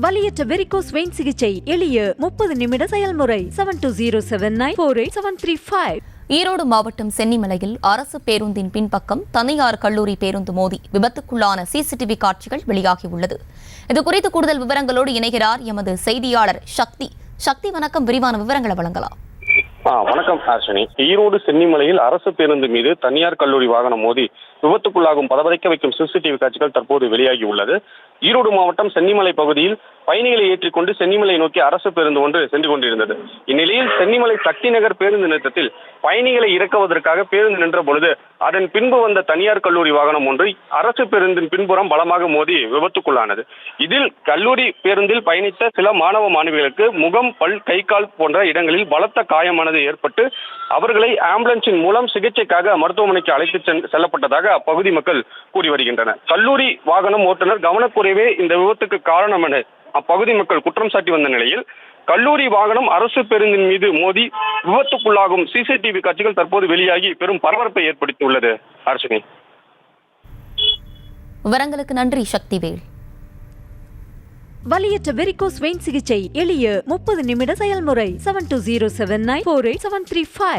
வலியற்ற varicose vein சிகிச்சை எளிய 30 நிமிட செயல்முறை 7209487335. ஈரோடு மாவட்டம் சென்னிமலையில் அரசு பேருந்தின் பின்பக்கம் தனியார் கல்லூரி பேருந்து மோதி விபத்துக்குள்ளான சிசிடிவி காட்சிகள் வெளியாகியுள்ளது. இதுகுறித்து கூடுதல் விவரங்களோடு இணைகிறார் எமது செய்தியாளர் சக்தி. வணக்கம், விரிவான விவரங்களை வழங்கலாம். வணக்கம் ஹர்ஷினி. ஈரோடு சென்னிமலையில் அரசு பேருந்து மீது தனியார் கல்லூரி வாகனம் மோதி விபத்துக்குள்ளாகும் பதபதைக்க வைக்கும் சிசிடிவி காட்சிகள் தற்போது வெளியாகி உள்ளது. ஈரோடு மாவட்டம் சென்னிமலை பகுதியில் பயணிகளை ஏற்றிக்கொண்டு சென்னிமலை நோக்கி அரசு பேருந்து ஒன்று சென்று கொண்டிருந்தது. இந்நிலையில் சென்னிமலை சக்தி நகர் பேருந்து நிறுத்தத்தில் பயணிகளை இறக்குவதற்காக பேருந்து நின்ற பொழுது அதன் பின்பு வந்த தனியார் கல்லூரி வாகனம் ஒன்று அரசு பேருந்தின் பின்புறம் பலமாக மோதி விபத்துக்குள்ளானது. இதில் கல்லூரி பேருந்தில் பயணித்த சில மாணவ மாணவிகளுக்கு முகம், பல், கை, கால் போன்ற இடங்களில் பலத்த காயமானது ஏற்பட்டு அவர்களை ஆம்புலன்ஸின் மூலம் சிகிச்சைக்காக மருத்துவமனைக்கு அழைத்து செல்லப்பட்டதாக அப்பகுதி மக்கள் கூறி வருகின்றனர். கல்லூரி வாகனம் ஓட்டுநர் கவனக்குறைவே இந்த விபத்துக்கு காரணம் என அப்பகுதி மக்கள் குற்றம் சாட்டி வந்த நிலையில் கல்லூரி வாகனம் அரசு பேருந்தின் மீது மோதி விபத்துக்குள்ளாகும் சிசிடிவி காட்சிகள் தற்போது வெளியாகி பெரும் பரபரப்பை ஏற்படுத்தியுள்ளது. ஹர்ஷினி, விவரங்களுக்கு நன்றி சக்திவேல். வலியற்ற வெரிகோஸ் வெயின் சிகிச்சை எளிய 30 நிமிட செயல்முறை 7209487335.